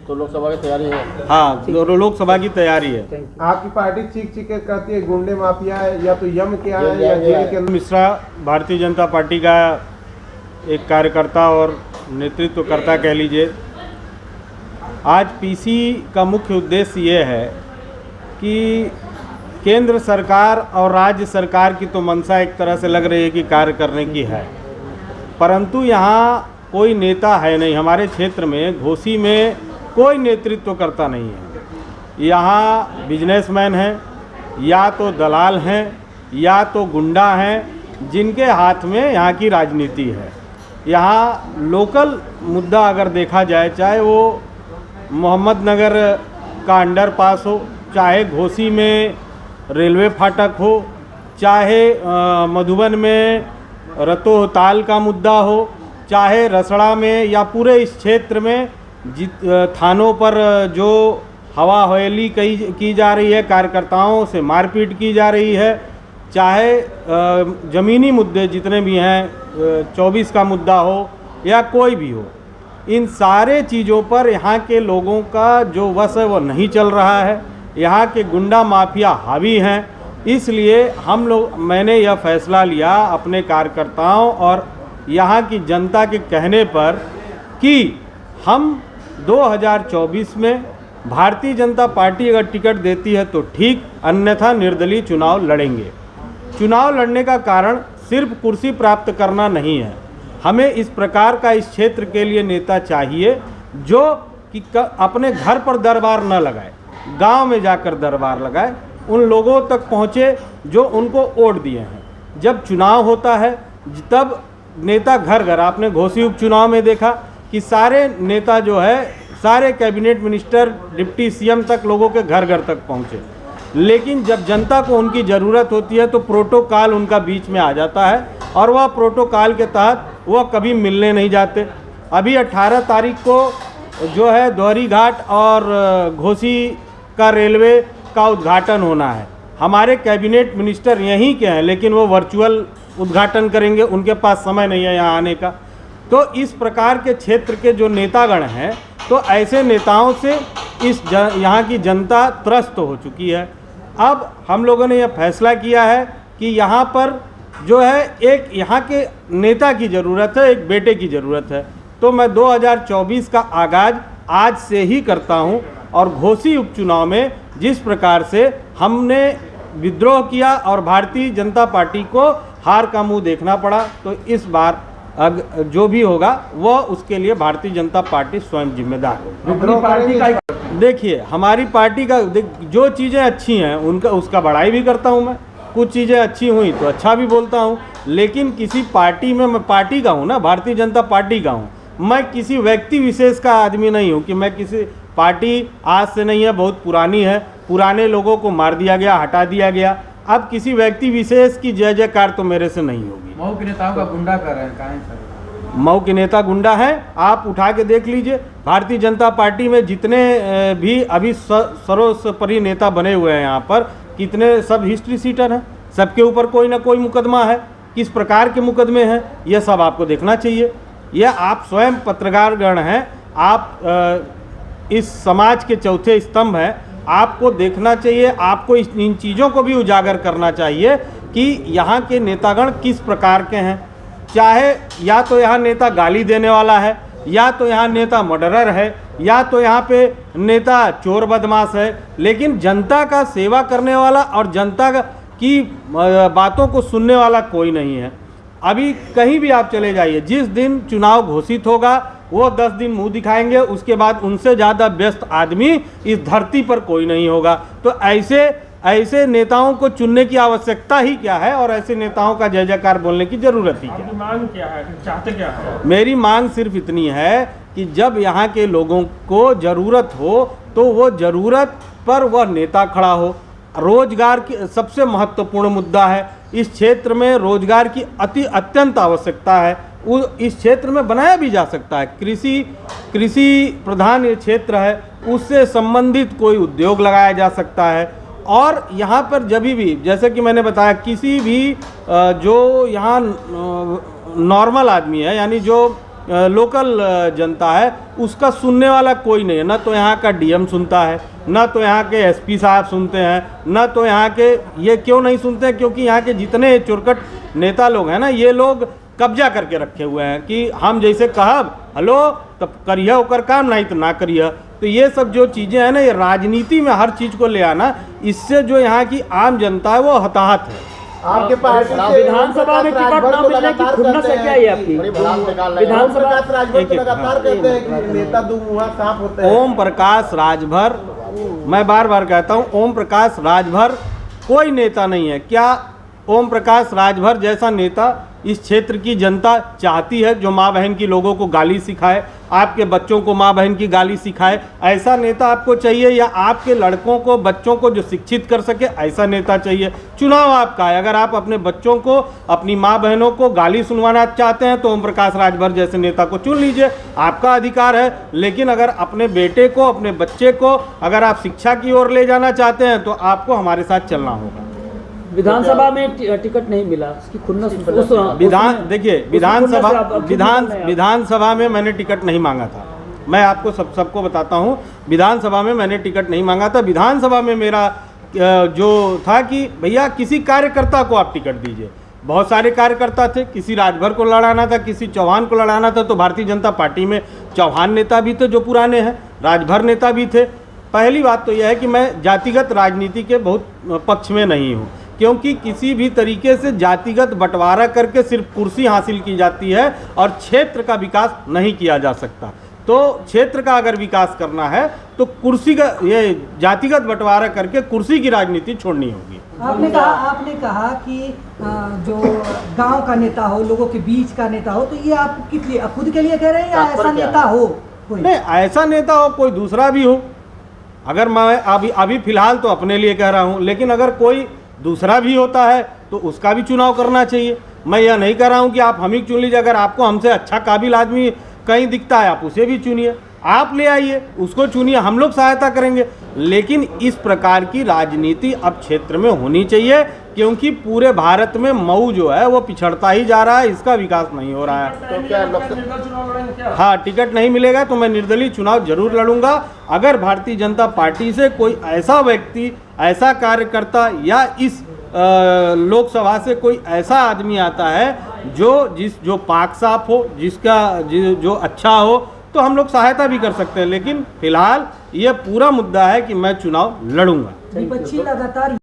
तो लोकसभा की तैयारी है? हाँ, लोकसभा की तैयारी है। आपकी पार्टी चीख चीख के कहती है गुंडे माफिया है, या तो यम क्या है या जेल के। मिश्रा भारतीय जनता पार्टी का एक कार्यकर्ता और नेतृत्वकर्ता कह लीजिए। आज पीसी का मुख्य उद्देश्य ये है कि केंद्र सरकार और राज्य सरकार की तो मंशा एक तरह से लग रही है कि कार्य करने की है, परंतु यहाँ कोई नेता है नहीं। हमारे क्षेत्र में घोसी में कोई नेतृत्वकर्ता नहीं है। यहाँ बिजनेसमैन हैं, या तो दलाल हैं, या तो गुंडा हैं, जिनके हाथ में यहाँ की राजनीति है। यहाँ लोकल मुद्दा अगर देखा जाए, चाहे वो मोहम्मदनगर का अंडरपास हो, चाहे घोसी में रेलवे फाटक हो, चाहे मधुबन में रतोताल का मुद्दा हो, चाहे रसड़ा में, या पूरे इस क्षेत्र में थानों पर जो हवा हवेली की जा रही है, कार्यकर्ताओं से मारपीट की जा रही है, चाहे ज़मीनी मुद्दे जितने भी हैं, 24 का मुद्दा हो या कोई भी हो, इन सारे चीज़ों पर यहाँ के लोगों का जो वश है वो नहीं चल रहा है। यहाँ के गुंडा माफिया हावी हैं। इसलिए मैंने यह फैसला लिया अपने कार्यकर्ताओं और यहाँ की जनता के कहने पर कि हम 2024 में भारतीय जनता पार्टी अगर टिकट देती है तो ठीक, अन्यथा निर्दलीय चुनाव लड़ेंगे। चुनाव लड़ने का कारण सिर्फ कुर्सी प्राप्त करना नहीं है। हमें इस प्रकार का इस क्षेत्र के लिए नेता चाहिए जो कि अपने घर पर दरबार न लगाए, गांव में जाकर दरबार लगाए, उन लोगों तक पहुँचे जो उनको वोट दिए हैं। जब चुनाव होता है तब नेता घर घर, आपने घोसी उपचुनाव में देखा कि सारे नेता जो है, सारे कैबिनेट मिनिस्टर, डिप्टी सीएम तक लोगों के घर घर तक पहुँचे। लेकिन जब जनता को उनकी ज़रूरत होती है तो प्रोटोकॉल उनका बीच में आ जाता है और वह प्रोटोकॉल के तहत वह कभी मिलने नहीं जाते। अभी 18 तारीख को जो है दोहरी घाट और घोसी का रेलवे का उद्घाटन होना है। हमारे कैबिनेट मिनिस्टर यहीं के हैं, लेकिन वो वर्चुअल उद्घाटन करेंगे, उनके पास समय नहीं है यहाँ आने का। तो इस प्रकार के क्षेत्र के जो नेतागण हैं, तो ऐसे नेताओं से यहाँ की जनता त्रस्त हो चुकी है। अब हम लोगों ने यह फैसला किया है कि यहाँ पर जो है एक यहाँ के नेता की ज़रूरत है, एक बेटे की ज़रूरत है। तो मैं 2024 का आगाज़ आज से ही करता हूँ। और घोसी उपचुनाव में जिस प्रकार से हमने विद्रोह किया और भारतीय जनता पार्टी को हार का मुंह देखना पड़ा, तो इस बार जो भी होगा वह उसके लिए भारतीय जनता पार्टी स्वयं जिम्मेदार है। देखिए, हमारी पार्टी का जो चीज़ें अच्छी हैं उसका बड़ाई भी करता हूं मैं। कुछ चीज़ें अच्छी हुई तो अच्छा भी बोलता हूं, लेकिन किसी पार्टी में, मैं पार्टी का हूं ना, भारतीय जनता पार्टी का हूं। मैं किसी व्यक्ति विशेष का आदमी नहीं हूं कि मैं किसी पार्टी आज से नहीं है, बहुत पुरानी है। पुराने लोगों को मार दिया गया, हटा दिया गया। अब किसी व्यक्ति विशेष की जय जयकार तो मेरे से नहीं होगी। मऊ के नेताओं का गुंडा कर रहे हैं, कहाँ सर? मऊ के नेता गुंडा हैं, आप उठा के देख लीजिए। भारतीय जनता पार्टी में जितने भी अभी सर्वोपरि नेता बने हुए हैं यहाँ पर, कितने सब हिस्ट्री सीटर हैं, सबके ऊपर कोई ना कोई मुकदमा है। किस प्रकार के मुकदमे हैं यह सब आपको देखना चाहिए। यह आप स्वयं पत्रकारगण हैं, आप इस समाज के चौथे स्तंभ हैं, आपको देखना चाहिए। आपको इन चीज़ों को भी उजागर करना चाहिए कि यहाँ के नेतागण किस प्रकार के हैं। चाहे या तो यहाँ नेता गाली देने वाला है, या तो यहाँ नेता मर्डरर है, या तो यहाँ पे नेता चोर बदमाश है, लेकिन जनता का सेवा करने वाला और जनता की बातों को सुनने वाला कोई नहीं है। अभी कहीं भी आप चले जाइए, जिस दिन चुनाव घोषित होगा वो 10 दिन मुंह दिखाएंगे, उसके बाद उनसे ज़्यादा व्यस्त आदमी इस धरती पर कोई नहीं होगा। तो ऐसे नेताओं को चुनने की आवश्यकता ही क्या है, और ऐसे नेताओं का जय जयकार बोलने की ज़रूरत ही क्या है? मांग क्या है, चाहते क्या है? मेरी मांग सिर्फ इतनी है कि जब यहाँ के लोगों को ज़रूरत हो तो वो ज़रूरत पर वह नेता खड़ा हो। रोजगार की सबसे महत्वपूर्ण मुद्दा है। इस क्षेत्र में रोजगार की अत्यंत आवश्यकता है। इस क्षेत्र में बनाया भी जा सकता है। कृषि प्रधान ये क्षेत्र है, उससे संबंधित कोई उद्योग लगाया जा सकता है। और यहाँ पर जब भी, जैसे कि मैंने बताया, किसी भी जो यहाँ नॉर्मल आदमी है, यानी जो लोकल जनता है उसका सुनने वाला कोई नहीं है। ना तो यहाँ का डीएम सुनता है, ना तो यहाँ के एसपी साहब सुनते हैं, ना तो यहाँ के ये क्यों नहीं सुनते हैं, क्योंकि यहाँ के जितने चुरकट नेता लोग हैं ना, ये लोग कब्जा करके रखे हुए हैं कि हम जैसे कहब हेलो तब करिए ओकर काम, नहीं तो ना करिए। तो ये सब जो चीज़ें हैं ना, ये राजनीति में हर चीज़ को ले आना, इससे जो यहाँ की आम जनता है वो हताहत है। आपके पार्टी से विधानसभा में टिकट ना मिलने की खुन्नस है क्या ये आपकी? विधानसभा राजभर तो लगातार कहते हैं कि नेता दो मुँहा सांप होते हैं। ओम प्रकाश राजभर, मैं बार बार कहता हूँ, ओम प्रकाश राजभर कोई नेता नहीं है। क्या ओम प्रकाश राजभर जैसा नेता इस क्षेत्र की जनता चाहती है, जो माँ बहन की लोगों को गाली सिखाए, आपके बच्चों को माँ बहन की गाली सिखाए? ऐसा नेता आपको चाहिए? या आपके लड़कों को बच्चों को जो शिक्षित कर सके, ऐसा नेता चाहिए? चुनाव आपका है। अगर आप अपने बच्चों को, अपनी माँ बहनों को गाली सुनवाना चाहते हैं तो ओम प्रकाश राजभर जैसे नेता को चुन लीजिए, आपका अधिकार है। लेकिन अगर अपने बेटे को, अपने बच्चे को अगर आप शिक्षा की ओर ले जाना चाहते हैं तो आपको हमारे साथ चलना होगा। विधानसभा में टिकट नहीं मिला, उसकी खुन्नस देखिए, विधानसभा में मैंने टिकट नहीं मांगा था। मैं आपको सबको बताता हूँ, विधानसभा में मैंने टिकट नहीं मांगा था। विधानसभा में मेरा जो था कि भैया किसी कार्यकर्ता को आप टिकट दीजिए। बहुत सारे कार्यकर्ता थे, किसी राजभर को लड़ाना था, किसी चौहान को लड़ाना था, तो भारतीय जनता पार्टी में चौहान नेता भी थे जो पुराने हैं, राजभर नेता भी थे। पहली बात तो यह है कि मैं जातिगत राजनीति के बहुत पक्ष में नहीं हूँ, क्योंकि किसी भी तरीके से जातिगत बंटवारा करके सिर्फ कुर्सी हासिल की जाती है और क्षेत्र का विकास नहीं किया जा सकता। तो क्षेत्र का अगर विकास करना है तो कुर्सी का, ये जातिगत बंटवारा करके कुर्सी की राजनीति छोड़नी होगी। आपने कहा कि जो गांव का नेता हो, लोगों के बीच का नेता हो, तो ये आप किस लिए, खुद के लिए कह रहे हैं या ऐसा नेता हो कोई? नहीं, ऐसा नेता हो कोई दूसरा भी हो। अगर मैं अभी फिलहाल तो अपने लिए कह रहा हूँ, लेकिन अगर कोई दूसरा भी होता है तो उसका भी चुनाव करना चाहिए। मैं यह नहीं कह रहा हूँ कि आप हम ही चुन लीजिए। अगर आपको हमसे अच्छा काबिल आदमी कहीं दिखता है आप उसे भी चुनिए, आप ले आइए, उसको चुनिए, हम लोग सहायता करेंगे। लेकिन इस प्रकार की राजनीति अब क्षेत्र में होनी चाहिए, क्योंकि पूरे भारत में मऊ जो है वो पिछड़ता ही जा रहा है, इसका विकास नहीं हो रहा है। तो क्या हाँ, टिकट नहीं मिलेगा तो मैं निर्दलीय चुनाव जरूर लड़ूंगा। अगर भारतीय जनता पार्टी से कोई ऐसा व्यक्ति, ऐसा कार्यकर्ता या इस लोकसभा से कोई ऐसा आदमी आता है जो पाक साफ हो, जो अच्छा हो, तो हम लोग सहायता भी कर सकते हैं। लेकिन फिलहाल ये पूरा मुद्दा है कि मैं चुनाव लड़ूंगा। विपक्षी लगातार